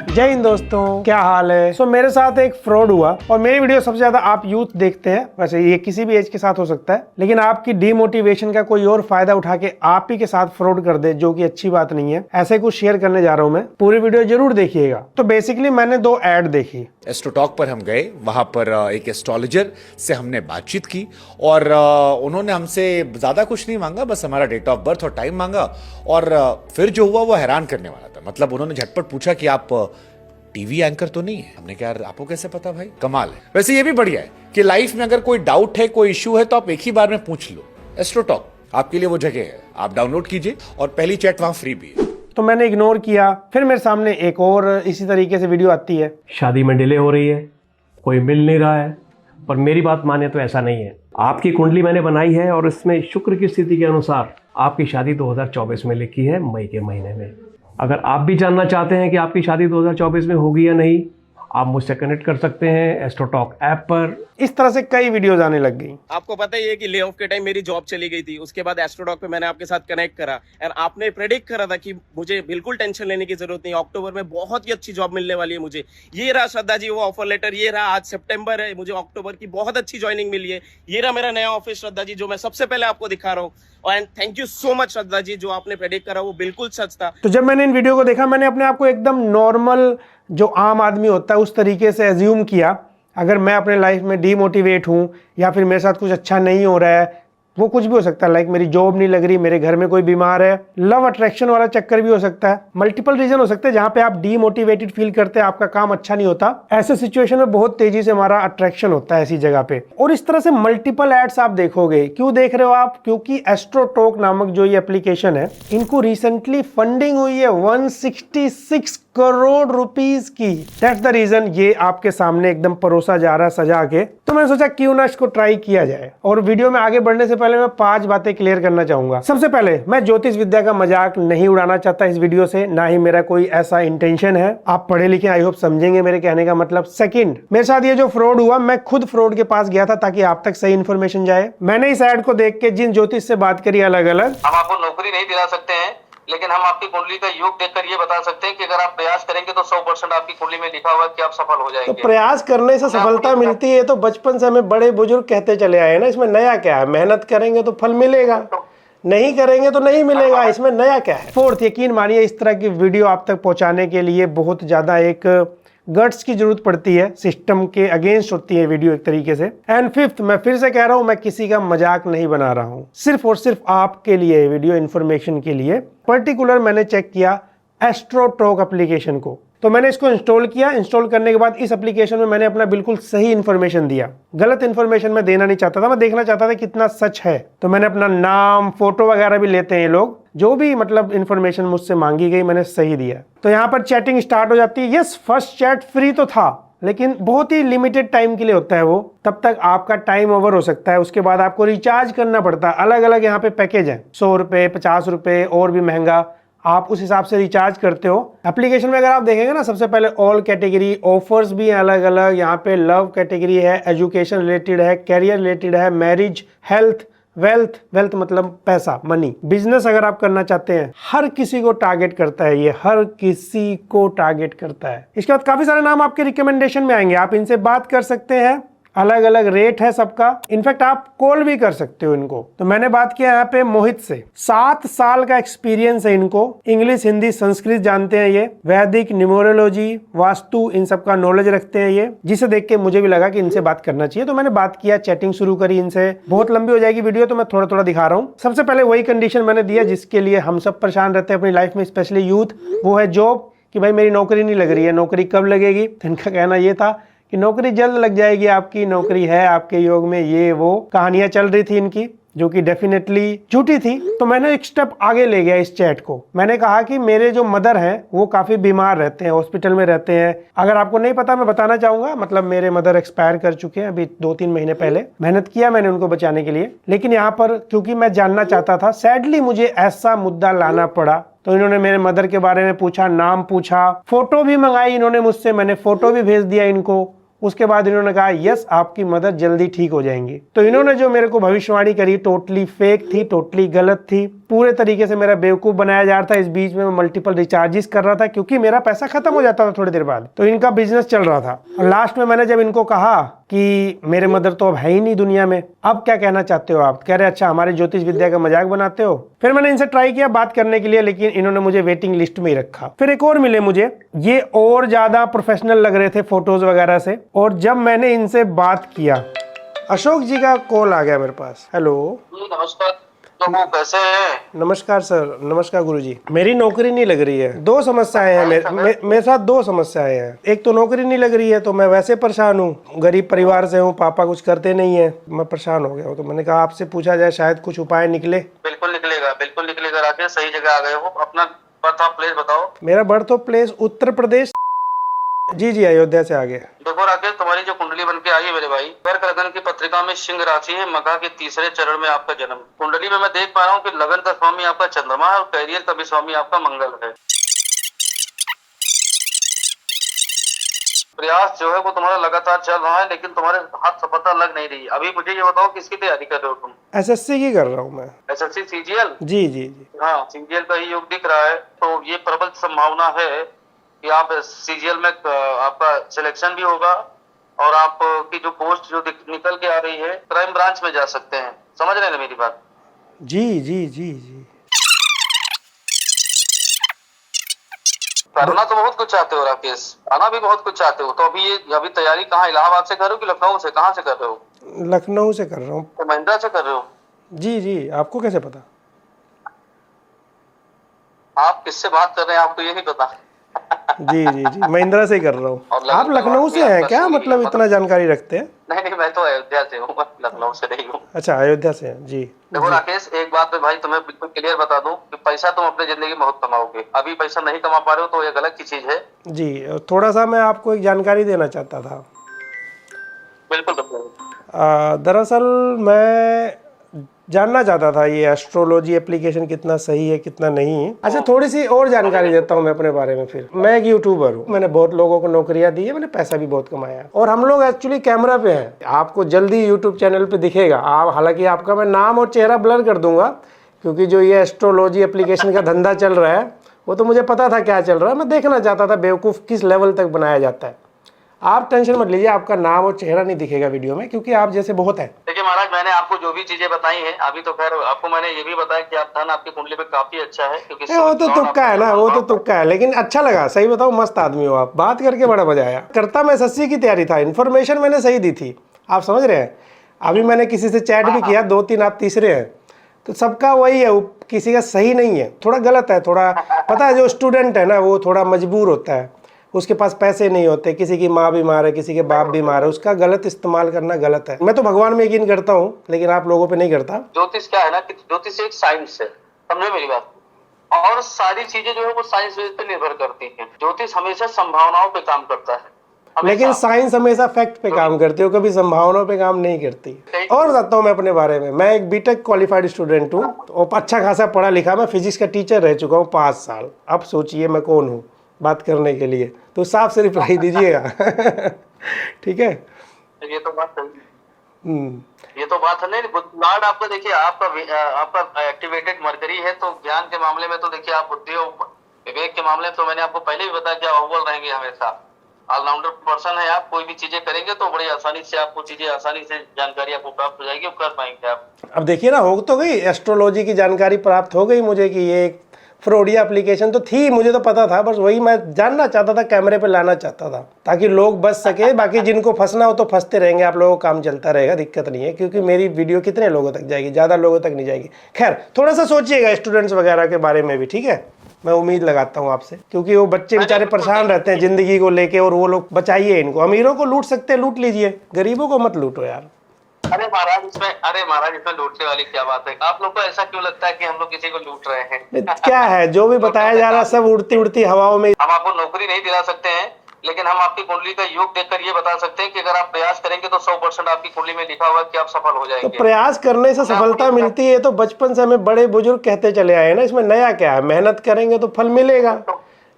जय हिंद दोस्तों, क्या हाल है। मेरे साथ एक फ्रॉड हुआ और मेरी वीडियो सबसे ज्यादा आप यूथ देखते हैं। वैसे ये किसी भी एज के साथ हो सकता है, लेकिन आपकी डीमोटिवेशन का कोई और फायदा उठा के आप ही के साथ फ्रॉड कर दे, जो कि अच्छी बात नहीं है। ऐसे कुछ शेयर करने जा रहा हूँ मैं, पूरी वीडियो जरूर देखिएगा। तो बेसिकली मैंने 2 ऐड देखी। एस्ट्रोटॉक पर हम गए, वहां पर एक एस्ट्रोलॉजर से हमने बातचीत की और उन्होंने हमसे ज्यादा कुछ नहीं मांगा, बस हमारा डेट ऑफ बर्थ और टाइम मांगा। और फिर जो हुआ वो हैरान करने वाला था। मतलब उन्होंने झटपट पूछा कि आप टीवी एंकर तो नहीं है। हमने कहा यार आपको कैसे पता भाई, कमाल है। वैसे ये भी बढ़िया है कि लाइफ में अगर कोई डाउट है, कोई इश्यू है, तो आप एक ही बार में पूछ लो। एस्ट्रोटॉक आपके लिए वो जगह है, आप डाउनलोड कीजिए और पहली चैट वहां फ्री भी है। तो मैंने इग्नोर किया। फिर मेरे सामने एक और इसी तरीके से वीडियो आती है। शादी में डिले हो रही है, कोई मिल नहीं रहा है, पर मेरी बात माने तो ऐसा नहीं है। आपकी कुंडली मैंने बनाई है और इसमें शुक्र की स्थिति के अनुसार आपकी शादी 2024 में लिखी है, मई के महीने में। अगर आप भी जानना चाहते हैं कि आपकी शादी 2024 में होगी या नहीं, आप मुझसे कनेक्ट कर सकते हैं एस्ट्रोटॉक ऐप पर। इस तरह से कई वीडियोस आने लग गई। आपको पता ही है कि ले ऑफ के टाइम मेरी जॉब चली गई थी। उसके बाद एस्ट्रोटॉक पे मैंने आपके साथ कनेक्ट करा और आपने प्रेडिक्ट करा था कि मुझे बिल्कुल टेंशन लेने की जरूरत नहीं, अक्टूबर में बहुत ही अच्छी जॉब मिलने वाली है मुझे। ये रहा श्रद्धा जी वो ऑफर लेटर, ये रहा आज सितंबर है, मुझे अक्टूबर की बहुत अच्छी ज्वाइनिंग मिली है। ये रहा मेरा नया ऑफिस श्रद्धा जी, जो मैं सबसे पहले आपको दिखा रहा हूँ। And thank you so much Shraddha ji, जो आपने प्रेडिक्ट करा वो बिल्कुल सच था। तो जब मैंने इन वीडियो को देखा, मैंने अपने आप को एकदम नॉर्मल, जो आम आदमी होता है, उस तरीके से एज्यूम किया। अगर मैं अपने लाइफ में डीमोटिवेट हूं या फिर मेरे साथ कुछ अच्छा नहीं हो रहा है, वो कुछ भी हो सकता है। लाइक मेरी जॉब नहीं लग रही, मेरे घर में कोई बीमार है, लव अट्रैक्शन वाला चक्कर भी हो सकता है। मल्टीपल रीजन हो सकते हैं जहां पे आप डीमोटिवेटेड फील करते हैं, आपका काम अच्छा नहीं होता। ऐसे सिचुएशन में बहुत तेजी से हमारा अट्रैक्शन होता है ऐसी जगह पे। और इस तरह से मल्टीपल एड्स आप देखोगे। क्यों देख रहे हो आप? क्योंकि एस्ट्रोटॉक नामक जो ये एप्लीकेशन है, इनको रिसेंटली फंडिंग हुई है 166 करोड़ रुपीस की। दैट्स द रीजन ये आपके सामने एकदम परोसा जा रहा है सजा के। तो मैंने सोचा क्यों ना इसको ट्राई किया जाए। और वीडियो में आगे बढ़ने से पहले मैं 5 बातें क्लियर करना चाहूंगा। सबसे पहले, मैं ज्योतिष विद्या का मजाक नहीं उड़ाना चाहता इस वीडियो से, ना ही मेरा कोई ऐसा इंटेंशन है। आप पढ़े लिखे, आई होप समझेंगे मेरे कहने का मतलब। सेकंड, मेरे साथ ये जो फ्रॉड हुआ, मैं खुद फ्रॉड के पास गया था ताकि आप तक सही इन्फॉर्मेशन जाए। मैंने इस ऐड को देख के जिन ज्योतिष से बात करी अलग अलग, हम आपको नौकरी नहीं दिला सकते हैं, लेकिन हम आपकी कुंडली का योग देखकर ये बता सकते हैं कि अगर आप प्रयास करेंगे तो 100% आपकी कुंडली में लिखा हुआ है कि आप सफल हो जाएंगे। तो प्रयास करने से सफलता मिलती है, तो बचपन से हमें बड़े बुजुर्ग कहते चले आए ना। इसमें नया क्या है? मेहनत करेंगे तो फल मिलेगा, नहीं करेंगे तो नहीं मिलेगा। इसमें नया क्या है? फोर्थ, यकीन मानिए इस तरह की वीडियो आप तक पहुंचाने के लिए बहुत ज्यादा एक गट्स की जरूरत पड़ती है। सिस्टम के अगेंस्ट होती है वीडियो एक तरीके से। एंड फिफ्थ, मैं फिर से कह रहा हूं, मैं किसी का मजाक नहीं बना रहा हूं, सिर्फ और सिर्फ आपके लिए वीडियो इन्फॉर्मेशन के लिए। पर्टिकुलर मैंने चेक किया एस्ट्रोटॉक एप्लीकेशन को, तो मैंने इसको इंस्टॉल किया। इंस्टॉल करने के बाद इस एप्लीकेशन में मैंने अपना बिल्कुल सही इन्फॉर्मेशन दिया। गलत इन्फॉर्मेशन मैं देना नहीं चाहता था, मैं देखना चाहता था कितना सच है। तो मैंने अपना नाम, फोटो वगैरह भी लेते हैं ये लोग, जो भी मतलब इन्फॉर्मेशन मुझसे मांगी गई मैंने सही दिया। तो यहाँ पर चैटिंग स्टार्ट हो जाती है। यस, फर्स्ट चैट फ्री तो था, लेकिन बहुत ही लिमिटेड टाइम के लिए होता है वो। तब तक आपका टाइम ओवर हो सकता है। उसके बाद आपको रिचार्ज करना पड़ता है। अलग अलग यहाँ पे पैकेज है, 100 रुपए, 50 रुपए और भी महंगा। आप उस हिसाब से रिचार्ज करते हो। एप्लीकेशन में अगर आप देखेंगे ना, सबसे पहले ऑल कैटेगरी, ऑफर्स भी हैं अलग अलग। यहाँ पे लव कैटेगरी है, एजुकेशन रिलेटेड है, कैरियर रिलेटेड है, मैरिज, हेल्थ, वेल्थ मतलब पैसा, मनी, बिजनेस अगर आप करना चाहते हैं। हर किसी को टारगेट करता है ये, हर किसी को टारगेट करता है। इसके बाद काफी सारे नाम आपके रिकमेंडेशन में आएंगे, आप इनसे बात कर सकते हैं। अलग अलग रेट है सबका। इनफैक्ट आप कॉल भी कर सकते हो इनको। तो मैंने बात किया यहाँ पे मोहित से। 7 साल का एक्सपीरियंस है इनको। इंग्लिश, हिंदी, संस्कृत जानते हैं ये। वैदिक, न्यूमरोलॉजी, वास्तु, इन सब का नॉलेज रखते हैं ये, जिसे देख के मुझे भी लगा कि इनसे बात करना चाहिए। तो मैंने बात किया, चैटिंग शुरू करी इनसे। बहुत लंबी हो जाएगी वीडियो, तो मैं थोड़ा थोड़ा दिखा रहा हूँ। सबसे पहले वही कंडीशन मैंने दिया जिसके लिए हम सब परेशान रहते हैं अपनी लाइफ में, स्पेशली यूथ। वो है जॉब, कि भाई मेरी नौकरी नहीं लग रही है, नौकरी कब लगेगी? तो इनका कहना ये था कि नौकरी जल्द लग जाएगी आपकी, नौकरी है आपके योग में, ये वो कहानियां चल रही थी इनकी, जो कि डेफिनेटली झूठी थी। तो मैंने एक स्टेप आगे ले गया इस चैट को। मैंने कहा कि मेरे जो मदर हैं वो काफी बीमार रहते हैं, हॉस्पिटल में रहते हैं। अगर आपको नहीं पता मैं बताना चाहूंगा, मतलब मेरे मदर एक्सपायर कर चुके हैं अभी 2-3 महीने पहले। मेहनत किया मैंने उनको बचाने के लिए, लेकिन यहाँ पर क्योंकि मैं जानना चाहता था, सैडली मुझे ऐसा मुद्दा लाना पड़ा। तो इन्होंने मेरे मदर के बारे में पूछा, नाम पूछा, फोटो भी मंगाई इन्होंने मुझसे, मैंने फोटो भी भेज दिया इनको। उसके बाद इन्होंने कहा यस आपकी मदर जल्दी ठीक हो जाएंगी। तो इन्होंने जो मेरे को भविष्यवाणी करी टोटली फेक थी, टोटली गलत थी, पूरे तरीके से मेरा बेवकूफ बनाया जा रहा था। इस बीच में मैं मल्टीपल रिचार्जेस कर रहा था क्योंकि मेरा पैसा खत्म हो जाता था थोड़ी देर बाद, तो इनका बिजनेस चल रहा था। और लास्ट में मैंने जब इनको कहा कि मेरे मदर तो अब है ही नहीं दुनिया में, अब क्या कहना चाहते हो आप, कह रहे अच्छा हमारे ज्योतिष विद्या का मजाक बनाते हो। फिर मैंने इनसे ट्राई किया बात करने के लिए, लेकिन इन्होंने मुझे वेटिंग लिस्ट में ही रखा। फिर एक और मिले मुझे, ये और ज्यादा प्रोफेशनल लग रहे थे फोटोज वगैरह से, और जब मैंने इनसे बात किया, अशोक जी का कॉल आ गया मेरे पास। हेलो नमस्कार, तो वो कैसे हैं? नमस्कार सर। नमस्कार गुरुजी। मेरी नौकरी नहीं लग रही है, दो समस्याएं हैं मेरे साथ, दो समस्याएं हैं। एक तो नौकरी नहीं लग रही है तो मैं वैसे परेशान हूँ, गरीब परिवार से हूँ, पापा कुछ करते नहीं है, मैं परेशान हो गया हूँ। तो मैंने कहा आपसे पूछा जाए शायद कुछ उपाय निकले। बिल्कुल निकलेगा, बिल्कुल निकलेगा राकेश, सही जगह आ गए हो। अपना पता प्लेस बताओ। मेरा बर्थ प्लेस उत्तर प्रदेश। जी अयोध्या से आगे। देखो राकेश, तुम्हारी जो कुंडली बन के आई है मेरे भाई, कर्क लगन की पत्रिका में सिंह राशि है, मघा के तीसरे चरण में आपका जन्म। कुंडली में मैं देख पा रहा हूँ कि लगन का स्वामी आपका चंद्रमा है और कैरियर का भी स्वामी आपका मंगल है। प्रयास जो है वो तुम्हारा लगातार चल रहा है, लेकिन तुम्हारे हाथ सफलता लग नहीं रही। अभी मुझे ये बताओ किसकी तैयारी कर रहे हो तुम? एसएससी की कर रहा हूँ मैं। SSC CGL? जी। हाँ, सीजीएल का ही योग दिख रहा है, तो ये प्रबल संभावना है कि आप सीजीएल में आपका सिलेक्शन भी होगा और आपकी जो पोस्ट जो निकल के आ रही है क्राइम ब्रांच में जा सकते हैं। समझ रहे हैं ना मेरी बात? जी। करना तो बहुत कुछ चाहते हो राकेश, आना भी बहुत कुछ चाहते हो, तो अभी तैयारी कहाँ, इलाहाबाद से कर रहे हो कि लखनऊ से, कहाँ से कर रहे हो? लखनऊ से कर रहा हूँ। तो महिंद्रा से कर रहे हो? जी। आपको कैसे पता? आप किससे बात कर रहे हैं आपको ये नहीं पता? जी महिंद्रा से ही कर रहा हूँ। आप लखनऊ से हैं क्या, मतलब इतना जानकारी रखते हैं? नहीं, मैं तो अयोध्या से हूँ, लखनऊ से नहीं हूँ। अच्छा, अयोध्या से हैं। जी। देखो राकेश, एक बात मैं भाई तुम्हें बिल्कुल क्लियर बता दूं कि पैसा तुम अपने जिंदगी में बहुत कमाओगे। अभी पैसा नहीं कमा पा रहे हो तो ये गलत की चीज है। जी, थोड़ा सा मैं आपको एक जानकारी देना चाहता था। बिल्कुल। दरअसल मैं जानना चाहता था ये एस्ट्रोलॉजी एप्लीकेशन कितना सही है कितना नहीं। अच्छा, थोड़ी सी और जानकारी देता हूँ मैं अपने बारे में। फिर मैं एक यूट्यूबर हूँ, मैंने बहुत लोगों को नौकरियां दी है, मैंने पैसा भी बहुत कमाया है, और हम लोग एक्चुअली कैमरा पे हैं। आपको जल्दी यूट्यूब चैनल पे दिखेगा। आप, हालांकि आपका मैं नाम और चेहरा ब्लर कर दूंगा, क्योंकि जो ये एस्ट्रोलॉजी एप्लीकेशन का धंधा चल रहा है वो तो मुझे पता था क्या चल रहा है। मैं देखना चाहता था बेवकूफ़ किस लेवल तक बनाया जाता है। आप टेंशन मत लीजिए, आपका नाम और चेहरा नहीं दिखेगा वीडियो में, क्योंकि आप जैसे बहुत हैं। देखिए महाराज, मैंने आपको जो भी चीजें बताई हैं, अभी तो खैर आपको मैंने ये भी बताया कि आप धन आपकी कुंडली पे काफी अच्छा है, क्योंकि वो तो तुक्का है ना, वो तो तुक्का है, लेकिन अच्छा लगा। सही बताओ, मस्त आदमी हो आप, बात करके बड़ा मजा आया। करता मैं एसएससी की तैयारी था, इन्फॉर्मेशन मैंने सही दी थी, आप समझ रहे हैं। अभी मैंने किसी से चैट भी किया, 2-3 आप तीसरे हैं, तो सबका वही है, किसी का सही नहीं है, थोड़ा गलत है। थोड़ा पता है, जो स्टूडेंट है ना वो थोड़ा मजबूर होता है, उसके पास पैसे नहीं होते, किसी की माँ बीमार है, किसी के बाप बीमार है, उसका गलत इस्तेमाल करना गलत है। मैं तो भगवान में यकीन करता हूँ, लेकिन आप लोगों पे नहीं करता। ज्योतिष क्या है ना कि ज्योतिष एक साइंस है, समझे मेरी बात, और सारी चीजें जो है वो साइंस बेस पे निर्भर करती हैं। ज्योतिष हमेशा संभावनाओं पे काम करता है, लेकिन साइंस हमेशा फैक्ट पे काम करती है, कभी संभावनाओं पे काम नहीं करती। और बताता हूँ मैं अपने बारे में, मैं एक बीटेक क्वालिफाइड स्टूडेंट हूँ और अच्छा खासा पढ़ा लिखा। मैं फिजिक्स का टीचर रह चुका हूँ 5 साल। अब सोचिए मैं कौन हूँ बात करने के लिए, तो साफ से रिप्लाई दीजिएगा। ठीक है, ये तो बात है। ये तो बात है। नहीं, लॉर्ड आपका देखिए, आपका एक्टिवेटेड मरकरी है, तो ज्ञान के मामले में तो देखिए आप बुद्धि और विवेक के मामले में तो मैंने आपको पहले भी बताया कि आप अव्वल रहेंगे हमेशा। ऑलराउंडर पर्सन है आप, कोई भी चीजें करेंगे तो बड़ी आसानी से आपको चीजें, आसानी से जानकारी आपको प्राप्त हो जाएगी, और कर पाएंगे आप। अब देखिए ना, हो तो गई एस्ट्रोलॉजी की जानकारी प्राप्त हो गई मुझे कि ये एक फ्रॉडिया एप्लीकेशन तो थी, मुझे तो पता था, बस वही मैं जानना चाहता था, कैमरे पे लाना चाहता था ताकि लोग बच सके। बाकी जिनको फंसना हो तो फंसते रहेंगे, आप लोगों का काम चलता रहेगा, दिक्कत नहीं है, क्योंकि मेरी वीडियो कितने लोगों तक जाएगी, ज़्यादा लोगों तक नहीं जाएगी। खैर, थोड़ा सा सोचिएगा स्टूडेंट्स वगैरह के बारे में भी, ठीक है। मैं उम्मीद लगाता हूँ आपसे, क्योंकि वो बच्चे बेचारे परेशान रहते हैं ज़िंदगी को लेके, और वो लोग बचाइए इनको। अमीरों को लूट सकते हैं, लूट लीजिए, गरीबों को मत लूटो यार। अरे महाराज इसमें लूटने वाली क्या बात है? आप लोग को ऐसा क्यों लगता है कि हम लोग किसी को लूट रहे हैं? क्या है, जो भी बताया जा रहा है सब उड़ती उड़ती हवाओं में। हम आपको नौकरी नहीं दिला सकते हैं, लेकिन हम आपकी कुंडली का योग देखकर ये बता सकते हैं कि अगर आप प्रयास करेंगे तो 100% आपकी कुंडली में लिखा हुआ कि आप सफल हो जाएंगे। तो प्रयास करने से सफलता मिलती है, तो बचपन से हमें बड़े बुजुर्ग कहते चले आए हैं ना, इसमें नया क्या है। मेहनत करेंगे तो फल मिलेगा,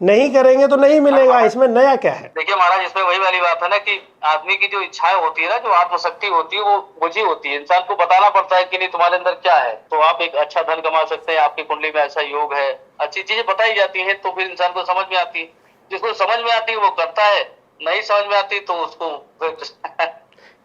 नहीं करेंगे तो नहीं मिलेगा, इसमें नया क्या है? देखिए महाराज, इसमें वही वाली बात है ना कि आदमी की जो इच्छाएं होती है ना, जो आत्मशक्ति होती है, वो बुझी होती है। इंसान को बताना पड़ता है कि नहीं तुम्हारे अंदर क्या है, तो आप एक अच्छा धन कमा सकते हैं, आपकी कुंडली में ऐसा योग है, अच्छी चीजें बताई जाती है, तो फिर इंसान को समझ में आती है। जिसको समझ में आती है वो करता है, नहीं समझ में आती तो उसको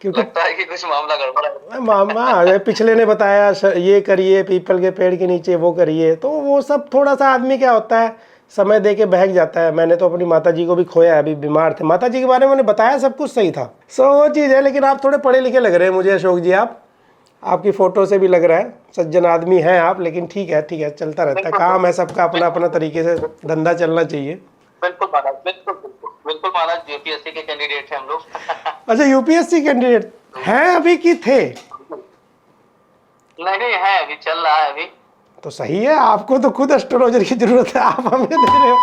क्योंकि लगता है कि कुछ मामला गड़बड़ है। मामा पिछले ने बताया ये करिए, पीपल के पेड़ के नीचे वो करिए, तो वो सब थोड़ा सा आदमी क्या होता है, समय दे के बहक जाता है। मैंने तो अपनी माता जी को भी खोया, अभी बीमार थे, माता जी के बारे में मैंने बताया, सब कुछ सही था, सो वो चीज़ है। लेकिन आप थोड़े पढ़े लिखे लग रहे हैं मुझे अशोक जी, आपकी फ़ोटो से भी लग रहा है सज्जन आदमी हैं आप। लेकिन ठीक है चलता रहता है, काम है सबका, अपना अपना तरीके से धंधा चलना चाहिए। बिल्कुल महाराज, बिल्कुल महाराज, यूपीएससी के कैंडिडेट हैं हम लोग। अच्छा, यूपीएससी कैंडिडेट हैं अभी कि थे? नहीं है, अभी चल रहा है अभी। तो सही है, आपको तो खुद एस्ट्रोलॉजर की जरूरत है, आप हमें दे रहे हो।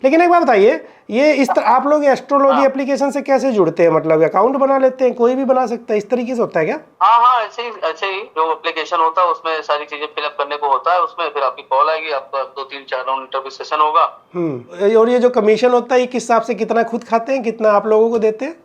लेकिन एक बात बताइए, ये इस तरह आप लोग एस्ट्रोलॉजी एप्लीकेशन से कैसे जुड़ते हैं? मतलब अकाउंट बना लेते हैं, कोई भी बना सकता है, इस तरीके से होता है क्या? हाँ, ऐसे ही जो एप्लीकेशन होता है उसमें सारी चीजें फिलअप करने को होता है, उसमें फिर आपकी कॉल आएगी, आपका 2-3-4 राउंड इंटरव्यू सेशन होगा। और ये जो कमीशन होता है, ये किस हिसाब से, कितना खुद खाते हैं, कितना आप लोगों को देते हैं?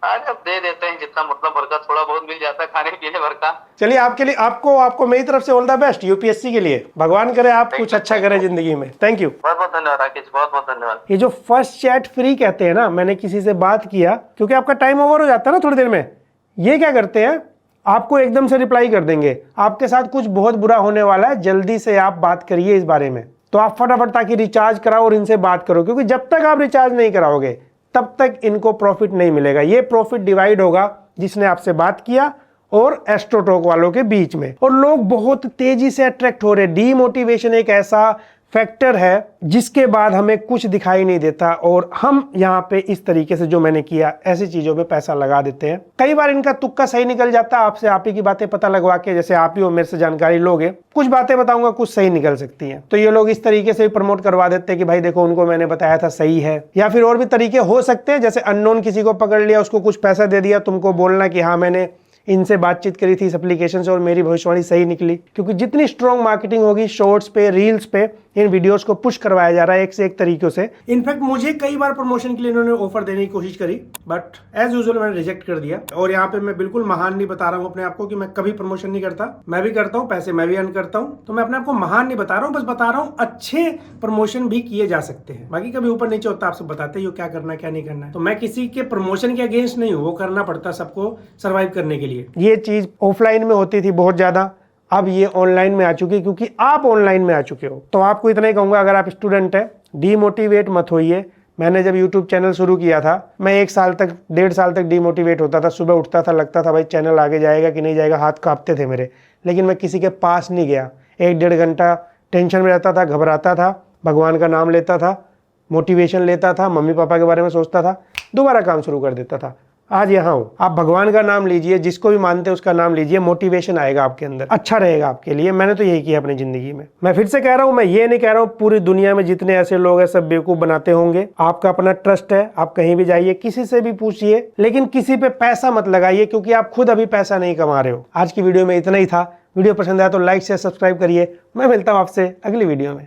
अरे अब दे देते हैं जितना, मतलब भर का थोड़ा बहुत मिल जाता है खाने पीने भर का। चलिए, आपके लिए आपको मेरी तरफ से ऑल द बेस्ट यूपीएससी के लिए। भगवान करे आप कुछ अच्छा करें जिंदगी में। थैंक यू, बहुत बहुत धन्यवाद राकेश, बहुत बहुत धन्यवाद। ये जो फर्स्ट चैट फ्री कहते हैं ना, मैंने किसी से बात किया, क्योंकि आपका टाइम ओवर हो जाता है ना थोड़ी देर में, ये क्या करते हैं, आपको एकदम से रिप्लाई कर देंगे, आपके साथ कुछ बहुत बुरा होने वाला है, जल्दी से आप बात करिए इस बारे में। तो आप फटाफट ताकि रिचार्ज कराओ और इनसे बात करो, क्योंकि जब तक आप रिचार्ज नहीं कराओगे तब तक इनको प्रॉफिट नहीं मिलेगा। ये प्रॉफिट डिवाइड होगा जिसने आपसे बात किया और एस्ट्रोटॉक वालों के बीच में। और लोग बहुत तेजी से अट्रैक्ट हो रहे हैं। डीमोटिवेशन एक ऐसा फैक्टर है जिसके बाद हमें कुछ दिखाई नहीं देता, और हम यहाँ पे इस तरीके से जो मैंने किया, ऐसी चीजों पे पैसा लगा देते हैं। कई बार इनका तुक्का सही निकल जाता है, आपसे आप ही की बातें पता लगवा के, जैसे आप ही हो मेरे से जानकारी लोगे, कुछ बातें बताऊंगा कुछ सही निकल सकती हैं, तो ये लोग इस तरीके से प्रमोट करवा देते हैं कि भाई देखो उनको मैंने बताया था सही है। या फिर और भी तरीके हो सकते हैं, जैसे अननोन किसी को पकड़ लिया, उसको कुछ पैसा दे दिया, तुमको बोलना कि हाँ मैंने इनसे बातचीत करी थी इस एप्लीकेशन से और मेरी भविष्यवाणी सही निकली। क्योंकि जितनी स्ट्रॉन्ग मार्केटिंग होगी शॉर्ट्स पे, रील्स पे, इन वीडियोस को पुश करवाया जा रहा है एक से एक तरीकों से। इनफैक्ट मुझे कई बार प्रमोशन के लिए इन्होंने ऑफर देने की कोशिश करी, बट एज यूजुअल मैंने रिजेक्ट कर दिया। और यहाँ पे मैं बिल्कुल महान नहीं बता रहा हूँ अपने आप को कि मैं कभी प्रमोशन नहीं करता, मैं भी करता हूँ, पैसे मैं भी अर्न करता हूँ, तो मैं अपने आप को महान नहीं बता रहा हूँ, बस बता रहा हूँ अच्छे प्रमोशन भी किए जा सकते हैं। बाकी कभी ऊपर नीचे होता, आपसे बताते ही क्या करना है क्या नहीं करना है। तो मैं किसी के प्रमोशन के अगेंस्ट नहीं हूँ, वो करना पड़ता सबको सर्वाइव करने के लिए। ये चीज ऑफलाइन में होती थी बहुत ज्यादा, अब ये ऑनलाइन में आ चुकी है, क्योंकि आप ऑनलाइन में आ चुके हो। तो आपको इतना ही कहूंगा, अगर आप स्टूडेंट है, डीमोटिवेट मत होइए। मैंने जब यूट्यूब चैनल शुरू किया था, मैं 1 साल तक 1.5 साल तक डीमोटिवेट होता था। सुबह उठता था, लगता था भाई चैनल आगे जाएगा कि नहीं जाएगा, हाथ कांपते थे मेरे, लेकिन मैं किसी के पास नहीं गया। 1-1.5 घंटा टेंशन में रहता था, घबराता था, भगवान का नाम लेता था, मोटिवेशन लेता था, मम्मी पापा के बारे में सोचता था, दोबारा काम शुरू कर देता था। आज यहाँ हूँ। आप भगवान का नाम लीजिए, जिसको भी मानते हैं उसका नाम लीजिए, मोटिवेशन आएगा आपके अंदर, अच्छा रहेगा आपके लिए। मैंने तो यही किया अपनी जिंदगी में। मैं फिर से कह रहा हूँ, मैं ये नहीं कह रहा हूँ पूरी दुनिया में जितने ऐसे लोग हैं सब बेवकूफ बनाते होंगे। आपका अपना ट्रस्ट है, आप कहीं भी जाइए, किसी से भी पूछिए, लेकिन किसी पे पैसा मत लगाइए, क्योंकि आप खुद अभी पैसा नहीं कमा रहे हो। आज की वीडियो में इतना ही था। वीडियो पसंद आया तो लाइक शेयर सब्सक्राइब करिए। मैं मिलता हूँ आपसे अगली वीडियो में।